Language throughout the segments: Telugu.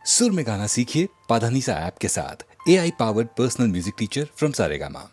सुर में गाना सीखिए पाधानीसा ऐप के साथ। AI powered personal music teacher from Saregama.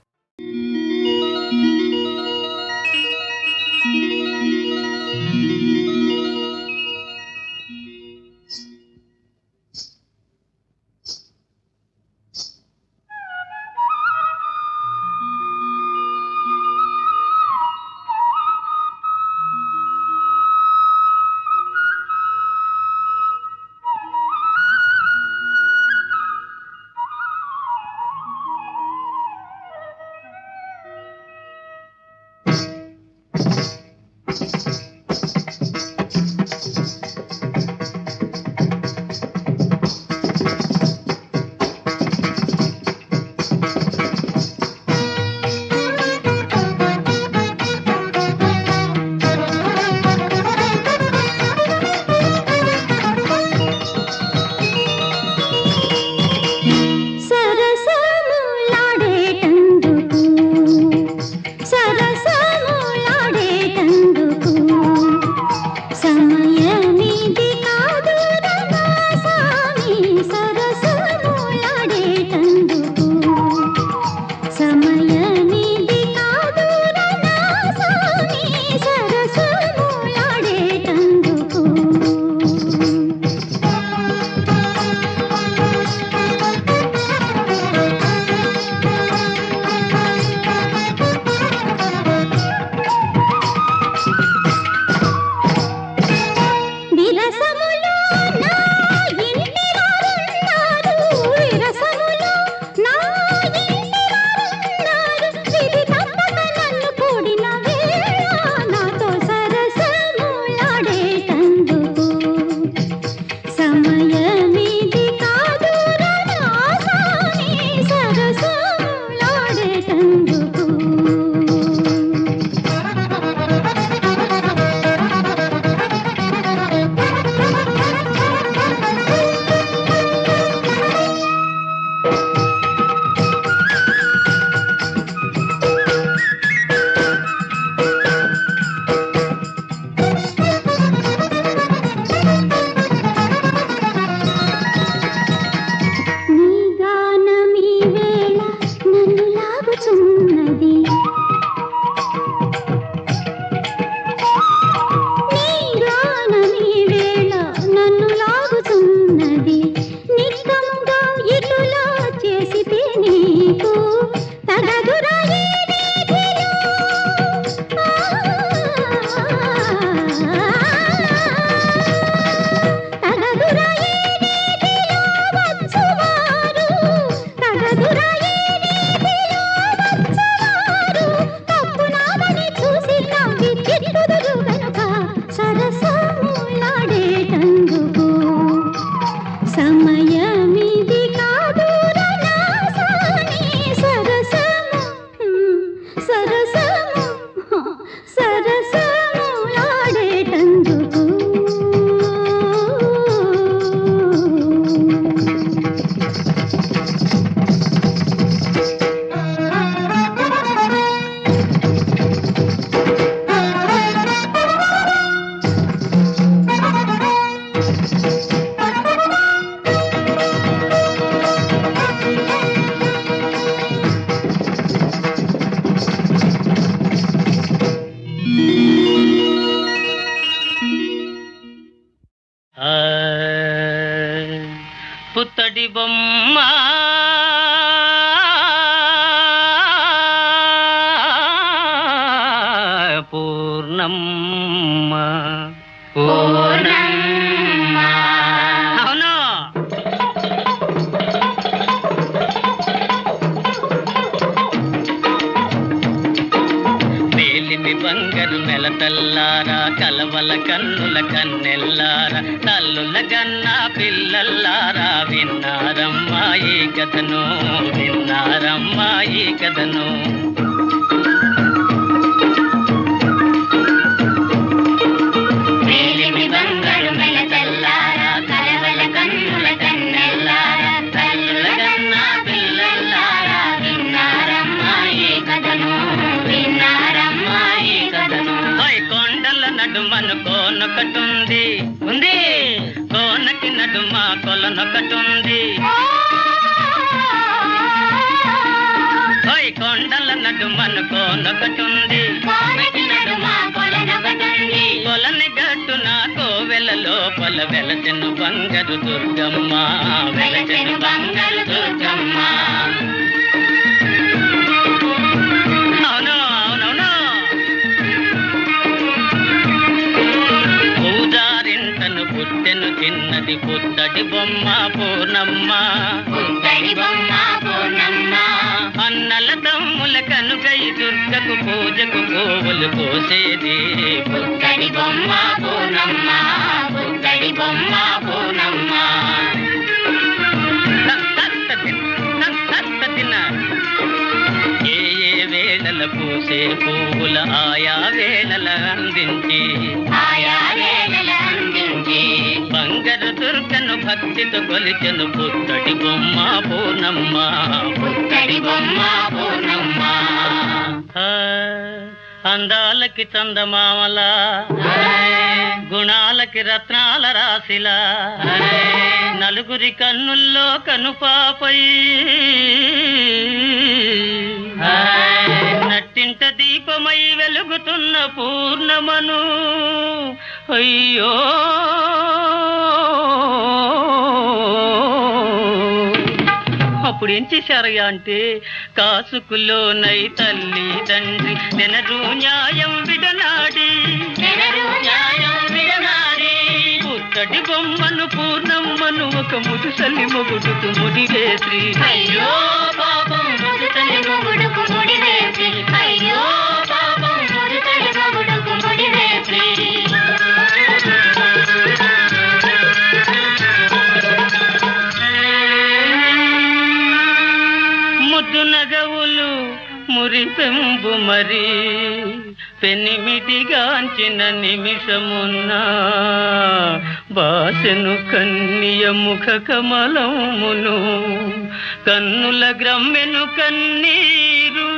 పుత్తడి బొమ్మ పూర్ణమ్మ పూర్ణమ్మ అవును వేలిమి బంగారు నెలతల్లారా కలవల కన్నుల కన్నెల్లారా తల్లుల గన్నా పిల్లల్లారా విన్నారమ్మా ఈ కథను విన్నారమ్మా ఈ కథను వేలిమి బంగారు నెలతల్లారా కలవల కన్నుల కన్నెల్లారా తల్లుల గన్నా పిల్లల్లారా విన్నారమ్మా ఈ కథను విన్నారమ్మా ఈ కథను నడుమను కోనొకటుంది ఉంది కోనకి నడుమ కొల కొలనొకటుంది ఓయ్ కొండల నడుమనుకోనొకటుంది కొలని గట్టున కోవెల లోపల వెలసెను బంగారు దుర్గమ్మ వెలసెను బంగారు దుర్గమ్మ అవును అవునవును పూజారింటను పుట్టెను చిన్నది పుత్తడి బొమ్మ పూర్ణమ్మ అన్నల తమ్ముల కనుకై దుర్గకు పూజకు గోవులు కోసేది పుత్తడి బొమ్మ పూర్ణమ్మ పుత్తడి బొమ్మ పూర్ణమ్మ ఏ ఏ వేళల పూసే పువ్వుల ఆయా వేళల అందించి బంగారు దుర్గను భక్తితో కొలిచెను పుత్తడి బొమ్మ పూర్ణమ్మ పుత్తడి బొమ్మ పూర్ణమ్మ అందాలకి చందమామల గుణాలకి రత్నాల రాశిలా నలుగురి కన్నుల్లో కనుపాపై నట్టింట దీపమై వెలుగుతున్న పూర్ణమను అయ్యో అప్పుడు ఏం చేశారయ్యా అంటే కాసుకులోనై తల్లి తండ్రి నెనరు న్యాయం విడనాడి పుత్తడి బొమ్మను పూర్ణమ్మను ఒక ముదుసలి మొగుడుకు ముడివేసి అయ్యో పాపం ముదుసలి మొగుడుకు ముడివేసి అయ్యో పాపం ముదుసలి మొగుడుకు ముడివేసి ముద్దు నగవులు మురిపెంబు మరి పెనిమిటిగాంచిన నిమిషమున్నా బాసెను కన్నియ ముఖ కమలమును కన్నుల గ్రమ్మెను కన్నీరు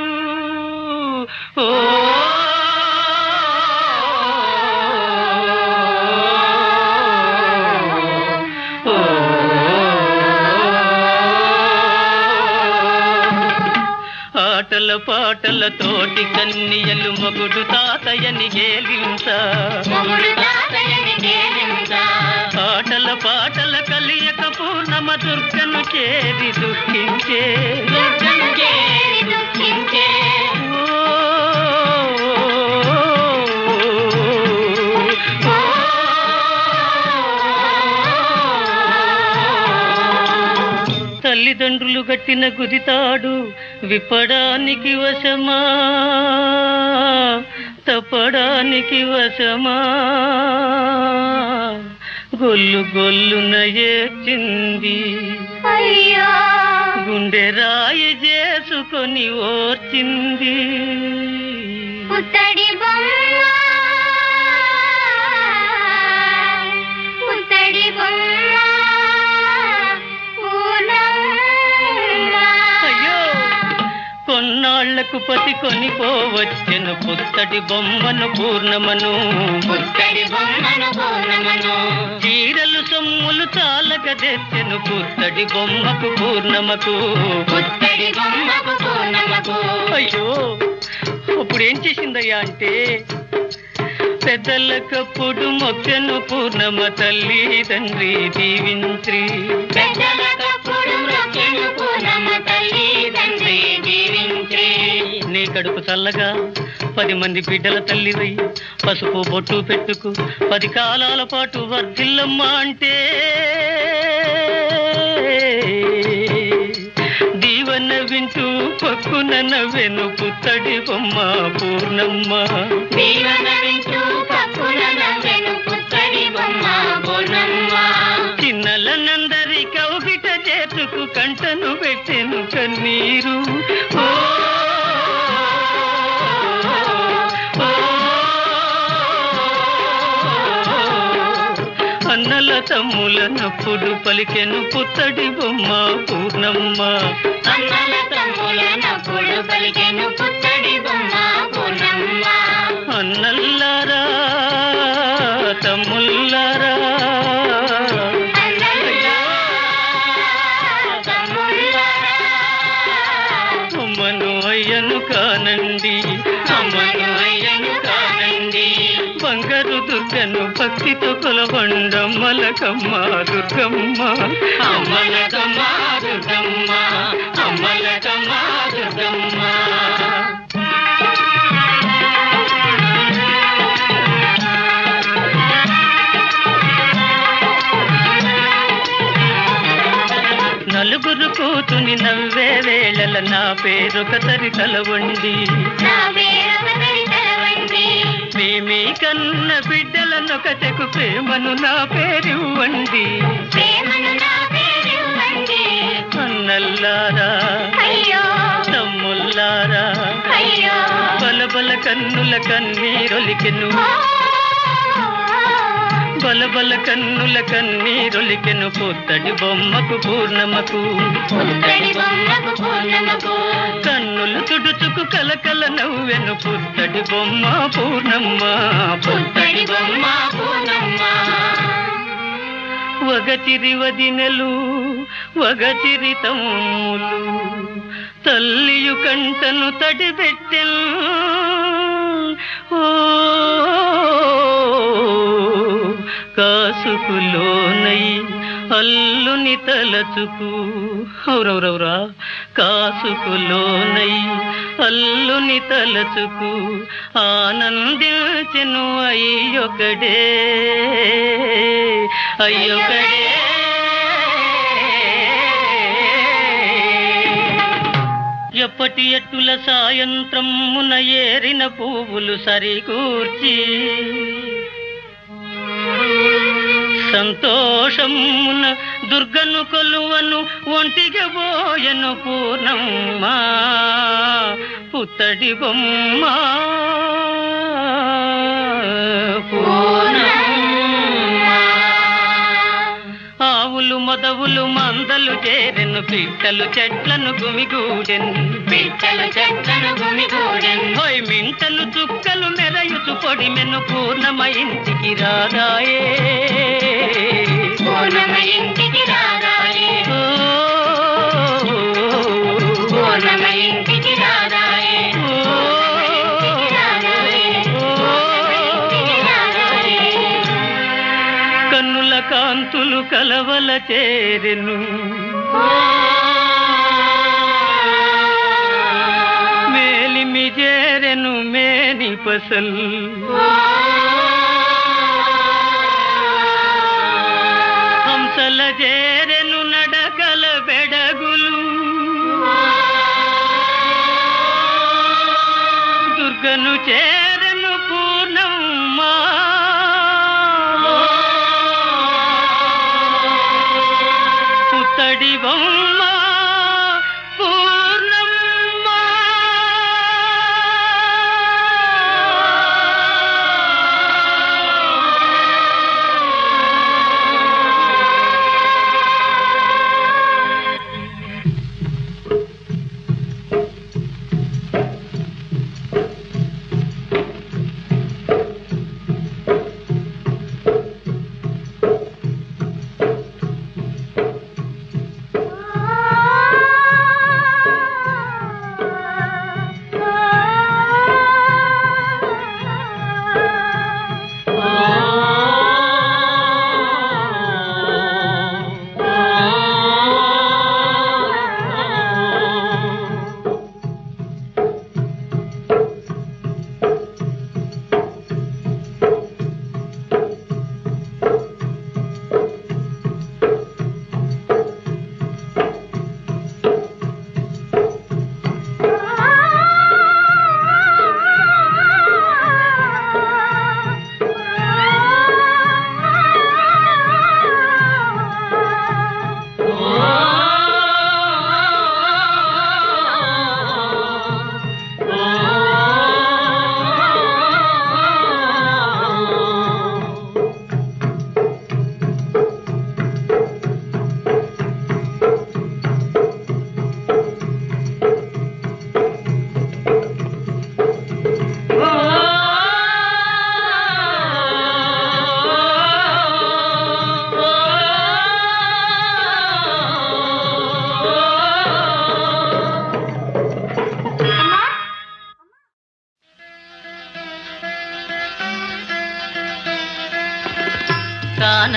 ఓ ఆటల పాటల తోటి కన్నియలు మొగుడు తాతయ్యని గేలించ ఆటల పాటల కలియక పూర్ణమ దుర్గను చేరి దుఃఖించే తల్లిదండ్రులు గట్టిన గుదితాడు విప్పడానికి వశమా తప్పడానికి వశమా గొల్లు గొల్లున ఏడ్చింది గుండె రాయి చేసుకొని ఓర్చింది పుత్తడి బొమ్మ పుత్తడి బొమ్మ కొన్నాళ్లకు పతి కొనిపోవచ్చెను పుత్తడి బొమ్మను పూర్ణమను పుత్తడి బొమ్మను పూర్ణమను చీరలు సొమ్ములు చాలక తెచ్చెను పుత్తడి బొమ్మకు పూర్ణమకు పుత్తడి బొమ్మకు పూర్ణమకు అయ్యో అప్పుడు ఏం చేసిందయ్యా అంటే పెద్దలకప్పుడు మొక్కెను పూర్ణమ తల్లి తండ్రి దీవించి నీ కడుపు చల్లగా 10 మంది బిడ్డల తల్లివై పసుపు బొట్టు పెట్టుకు 10 కాలాల పాటు వర్ధిల్లమ్మా అంటే దీవన వింటూ పక్కున నవ్వెను పుత్తడి బొమ్మ పూర్ణమ్మ దీవన వింటూ పక్కున నవ్వెను పుత్తడి బొమ్మ పూర్ణమ్మ చిన్నలనందరి కౌగిట చేతుకు కంటను పెట్టెను కన్నీరు అన్నల తమ్ములనప్పుడు పలికెను పుత్తడి బొమ్మ పూర్ణమ్మ అన్నల తమ్ములనప్పుడు పలికెను పుత్తడి బొమ్మ పూర్ణమ్మ అన్నల్లారా తమ్ముల్లారా కానండి, అమ్మను అయ్యను కానండి. బంగారు దుర్గను భక్తితో కొలవండమ్మలకమ్మ దుర్గమ్మ, అమ్మలకమ్మ దుర్గమ్మ, అమ్మలకమ్మ దుర్గమ్మ. నలుగురు కూతుని నవ్వే వేళల నా పేరొక తరితల వండి, నా పేరొక తరితల వండి. మీ కన్న బిడ్డలనొకటకు ప్రేమను నా పేరివ్వండి, ప్రేమను నా పేరివ్వండి. అన్నల్లారా అయ్యో తమ్ముల్లారా, అయ్యో బలబల కన్నుల కన్నీరొలికెను, బలబల కన్నుల కన్నీరొలికెను పుత్తడి బొమ్మకు పూర్ణమకు, పుత్తడి బొమ్మకు పూర్ణమకు. కన్నులు తుడుచుకు కలకల నవ్వెను పుత్తడి బొమ్మ పూర్ణమ్మ, పుత్తడి బొమ్మ పూర్ణమ్మ. వగచిరి వదినెలు వగచిరి తమ్ములు తల్లియు కంటను తడిబెట్టెను, ఓ కాసుకులోనై అల్లుని తలచుకు, ఔరౌరౌరా కాసుకులోనై అల్లుని తలచుకు ఆనందించెను అయ్యొకడే, అయ్యొకడే. ఎప్పటి ఎట్టుల సాయంత్రమున ఏరిన పువ్వులు సరికూర్చి సంతోషమున దుర్గను కొలువను ఒంటిగా పోయెను పూర్ణమ్మ పుత్తడి బొమ్మ పూర్ణమ్మ. ఆవులు మొదవులు మందలు చేరెను పిట్టలు చెట్లను గుమిగూడెను, పిట్టలు చెట్లను గుమిగూడెను. హోయ్ మింటలు చుక్కలు మెరయుచు పొడిమెను పూర్ణమ ఇంటికి రాగాయే, పూర్ణమ ఇంటికి రాగాయే, ఓ పూర్ణమ ఇంటికి రాగాయే, ఇంటికి రాగాయే, ఇంటికి రాగాయే. కన్నుల కాంతులు కలవల చేరెను, మేలిమి చేరెను మేని పసల్, హంసల చేరెను నడకల బెడగులు, దుర్గను చేరెను పూర్ణమ్మ, పుత్తడి బొమ్మ పూర్ణమ్మ.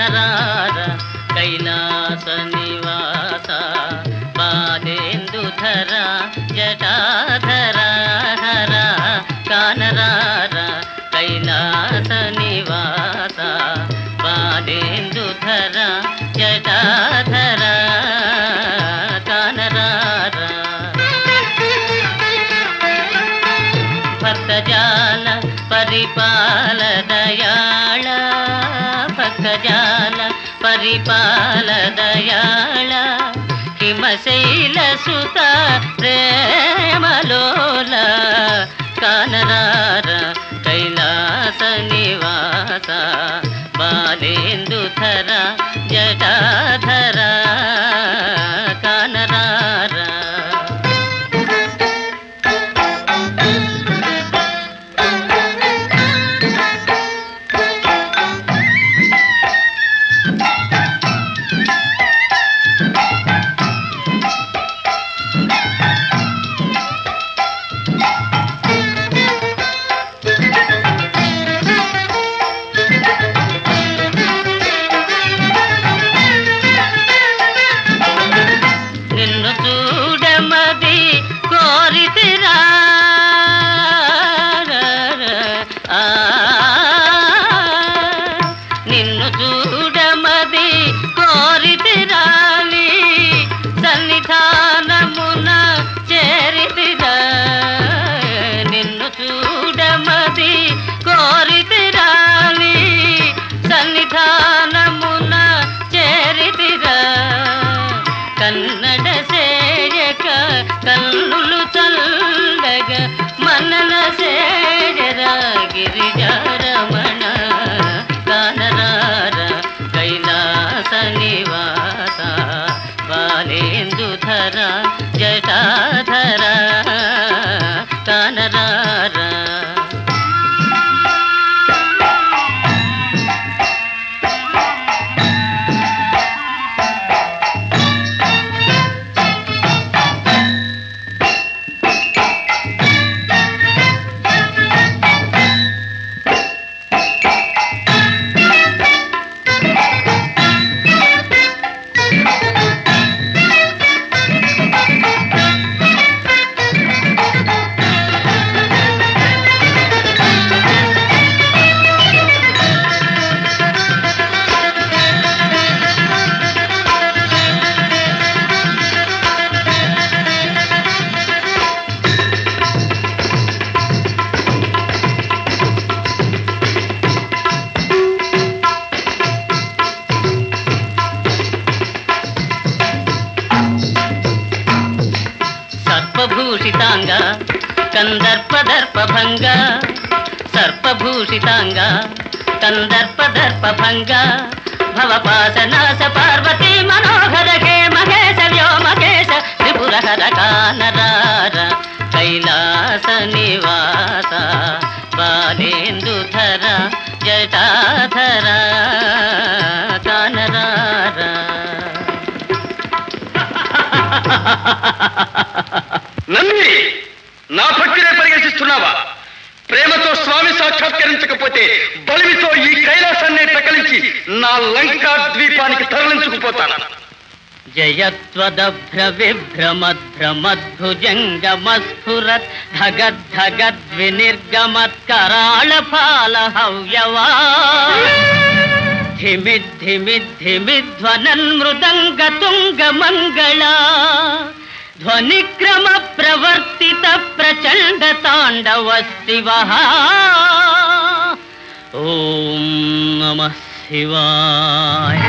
కానరార కైలాస నివాస బాలేందుధర జటాధర హర కానరార కైలాస నివాస బాలేందుధర జటాధర కానరార భక్తజాల పరిపాల దయాళ భక్తజాల పరిపాల దయాళ హిమశైల సుత ప్రేమలోల కానరార కైలాస నివాస బాలేందుధర జటాధర కానరార నిన్ను చూడమది కోరితిరా నిన్ను చూడమది కోరితిరాలి సన్నిధానమున చేరితిరా నిన్ను చూడమది కోరితిరాలి సన్నిధానమున చేరితిరా కన్నడ సేయక కన్నులు చల్లగ మనన సేయర గిరిజారమణ కానరార కైలాస నివాస బాలేందుధర జటాధర కానరార సర్పభూషితాంగ కందర్పదర్పభంగ సర్పభూషితాంగ కందర్పదర్పభంగ భవపాసనాస పార్వతీ మనోహర హే మహేశ వ్యోమకేశ త్రిపురహర కానరార కైలాస నివాస బాలేందుధర జటాధర కానరార నమ్మి నా భక్తినే పరిగణిస్తున్నావా? ప్రేమతో స్వామి సాక్షాత్కరించకపోతే బలిమితో ఈ కైలాసాన్ని ప్రకలించి నా లంకా ద్వీపానికి తరలించుకుపోతాను. జయత్వదభ్ర విభ్రమద్భ్రమద్భుజంగమస్ఫురత్ ధగద్ధగద్వినిర్గమత్కరాళఫాల హవ్యవా ధిమిద్ధిమిద్ధిమిధ్వనన్మృదంగ తుంగ మంగళ ధ్వనిక్రమ ప్రవర్తిత ప్రచండ తాండవ శివ ఓం నమః శివాయ.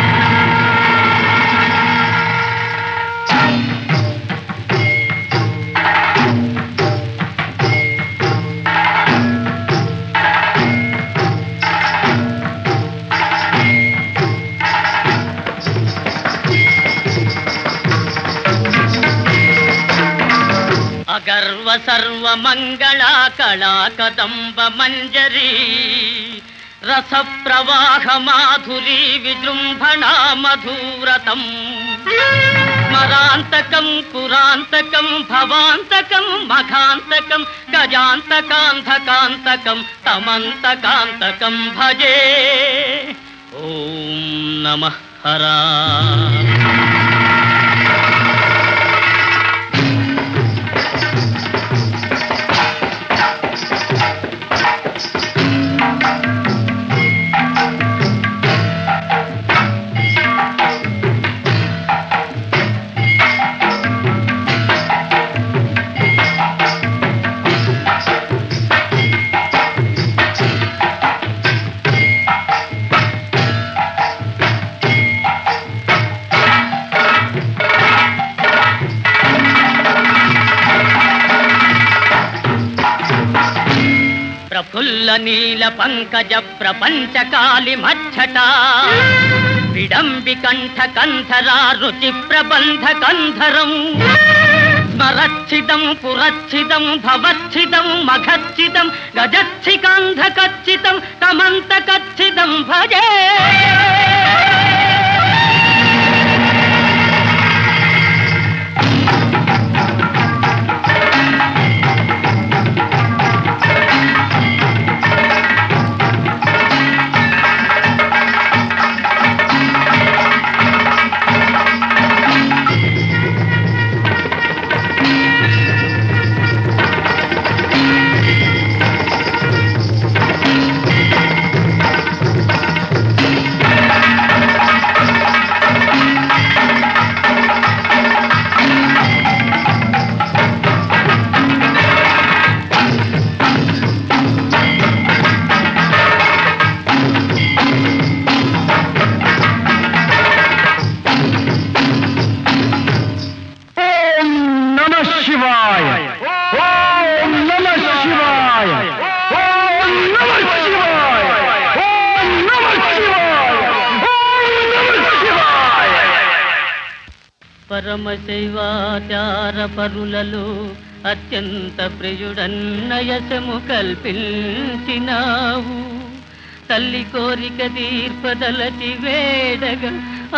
అగర్వ సర్వ మంగళా కళా కదంబ మంజరీ రస ప్రవాహ మాధురీ విజృంభణా మధురతం స్మరాంతకం పురాంతకం భవాంతకం మఘాంతకం గజాంతకాంతకాంతకం తమంతకాంతకం భజే ఓం నమః హరా. ప్రఫుల్ల నీల పంకజ ప్రపంచకాలి మచ్చట విడంబి కంఠ కంధరా రుచి ప్రబంధ కంధరం స్మరచ్చిదం పురచ్చిదం భవచ్చిదం మఘచ్చిదం గజచ్చికాంధ కచ్చితం కమంత కచ్చిదం భజే. పరమశైవాచార పరులలో అత్యంత ప్రియుడన్నయసము కల్పించినావు. తల్లి కోరిక తీర్పదలచి వేడగ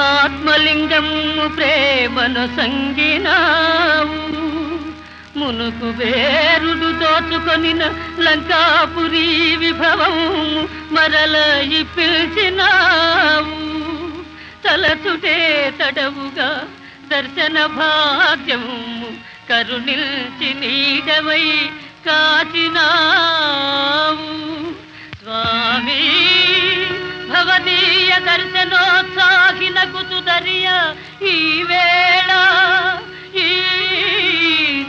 ఆత్మలింగము ప్రేమను సంగినావు. మునుకు వేరుడు దోచుకొనిన లంకాపురి విభవము మరల పిలిచినావు. తలచుటే తడవుగా దర్శన భాగ్యము కరుణిల్చి నీడవై కాచినావు. స్వామి భవదీయ దర్శనోత్సాహిన కుతుదరియ ఈ వేళ ఈ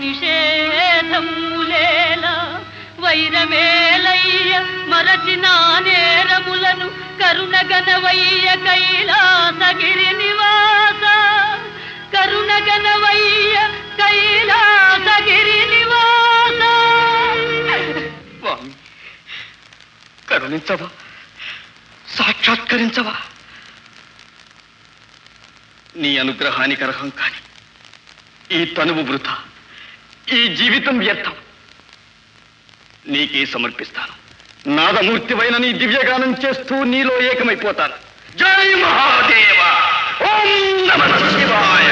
నిషేధములేల వైరమేలయ్య మరచిన నేరములను కరుణగనవయ్య కైలాసగిరి నివాస. కరుణగనవయ్య కైలాసగిరి నివాస. స్వామి కరుణించవా, సాక్షాత్కరించవా. నీ అనుగ్రహానికి అర్హం కాని ఈ తనువు వృథా, ఈ జీవితం వ్యర్థం. నీకే సమర్పిస్తాను. నాదమూర్తివైన నీ దివ్యగానం చేస్తూ నీలో ఏకమైపోతాను. జై మహాదేవ. ఓం నమః శివాయ.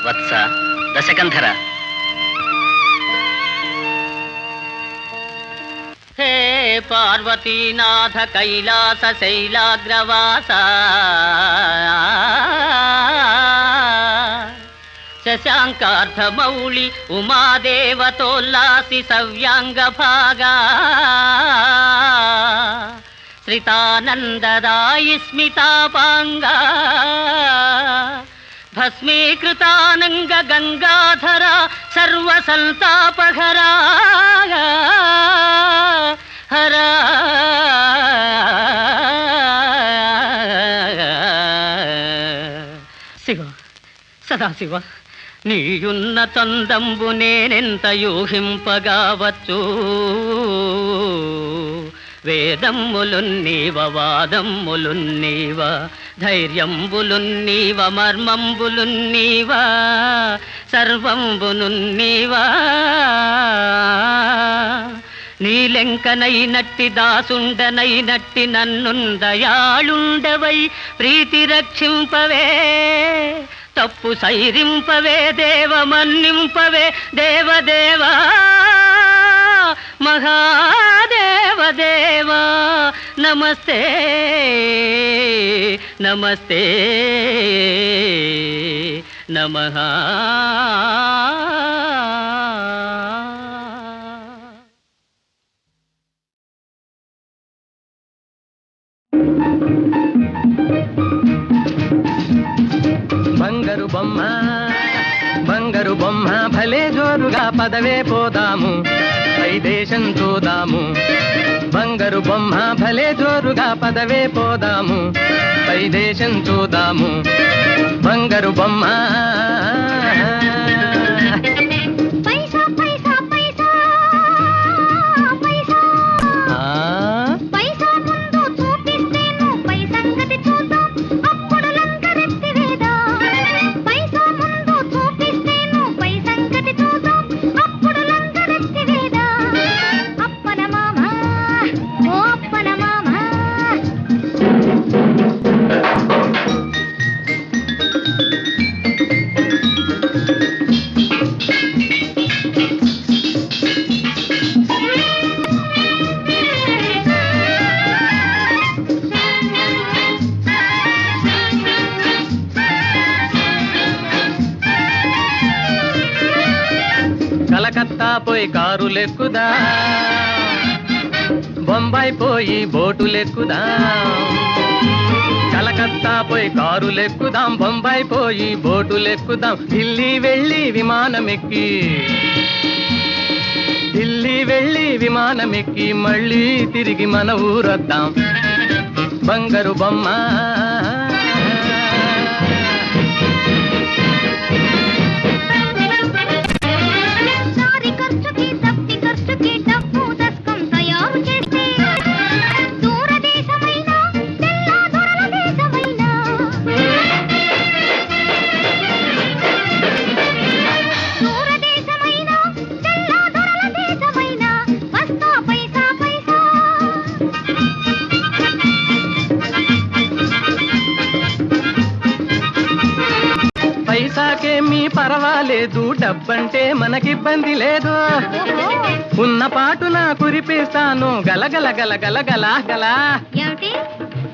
వత్స దశకంధర. హే పార్వతీనాథ కైలాస శైలాగ్రవాస శశాంకార్ధమౌళి ఉమాదేవతోల్లాసి సవ్యాంగ భాగా శ్రితానందదాయి స్మితాపాంగా భస్మీకృతానంగ గంగాధర సర్వసంతాపహరా హరా శివ సదాశివ నీయున్న తందంబు నేనెంత యూహింపగావచ్చు. వేదమ్ములున్నీవ వాదమ్ములున్నీవ ధైర్యంబులున్నీవ మర్మంబులున్నీవ సర్వంబునున్నీవ నీలెంకనైనట్టి దాసుండనైనట్టి నన్నుందయాళుండవై ప్రీతి రక్షింపవే తప్పు సైరింపవే దేవ మన్నింపవే దేవదేవా మహాదేవదేవా నమస్తే నమస్తే నమః. బంగారు బొమ్మ బంగారు బొమ్మ భలే జోరుగా పదవే పోదాము పై దేశం చూదాము. బంగారు బొమ్మ భలే జోరుగా పదవే పోదాము పై దేశం చూదాము. బంగారు బొమ్మ పైసా పైసా పైసా పైసా పైసా ముందు చూపిస్తేను పై సంగతి చూద్దాం అప్పుడు లంకరెత్తి వేదా. పైసా ముందు చూపిస్తేను పై సంగతి చూద్దాం అప్పుడు లంకరెత్తి వేదా. అప్పన మామ ఓ అప్పన మామ కలకత్తా పోయి కారులెక్కుదా బొంబాయి పోయి బోటులెక్కుదా. కలకత్తా పోయి కారులెక్కుదాం బొంబాయి పోయి బోటులెక్కుదాం. ఢిల్లీ వెళ్ళి విమానమెక్కి ఢిల్లీ వెళ్ళి విమానమెక్కి మళ్ళీ తిరిగి మన ఊరొద్దాం. బంగారు బొమ్మ సారి ఖర్చుకి తప్పి ఖర్చుకి డబ్బు దస్కం తయారు చేస్తే దూరదేశమైనా తెల్ల దొరల దేశమైనా దూరదేశమైనా తెల్ల దొరల దేశమైనా వస్తా పైసా పైసా. పైసాకేమీ పర్వాలేదు డబ్బంటే మనకిబ్బంది లేదు. ఉన్న పాటున కురిపిస్తాను గలగల గలగల గలా గలా. ఏమిటి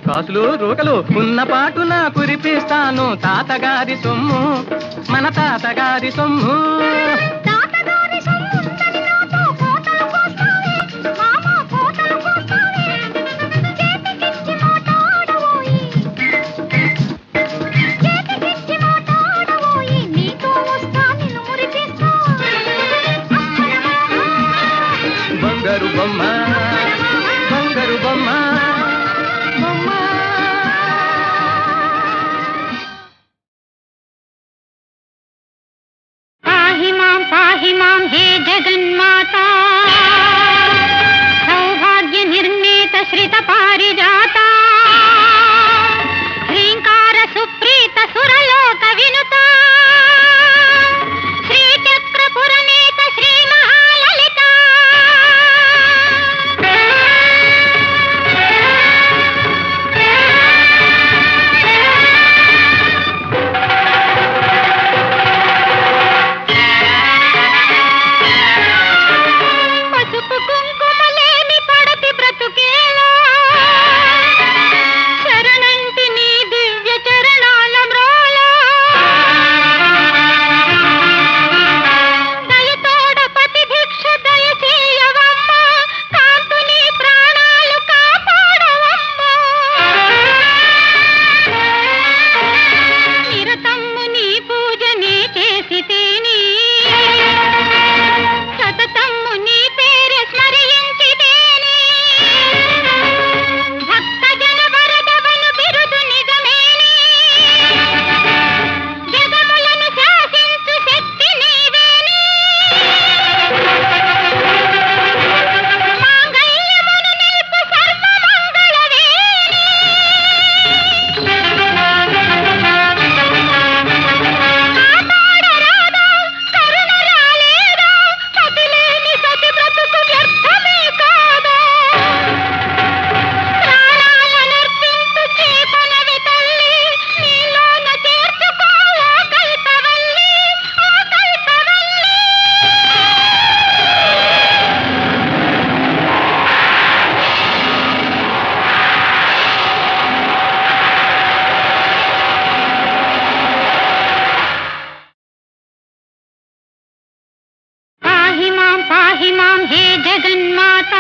కాసులు రూకలు ఉన్న పాటున కురిపిస్తాను తాతగారి సొమ్ము మన తాతగారి సొమ్ము. తాతగారి సొమ్ముందని నాతో కోతలు కోస్తావే మామ కోతలు కోస్తావే. చేతికిచ్చి మాట్లాడబోయి చేతికిచ్చి మాట్లాడబోయి నీతో వస్తా నిన్ను మురిపిస్తా. అప్పన మామ బంగారు బొమ్మ బంగారు బొమ్మ బొమ్మ. పాహి మాం జగన్మాత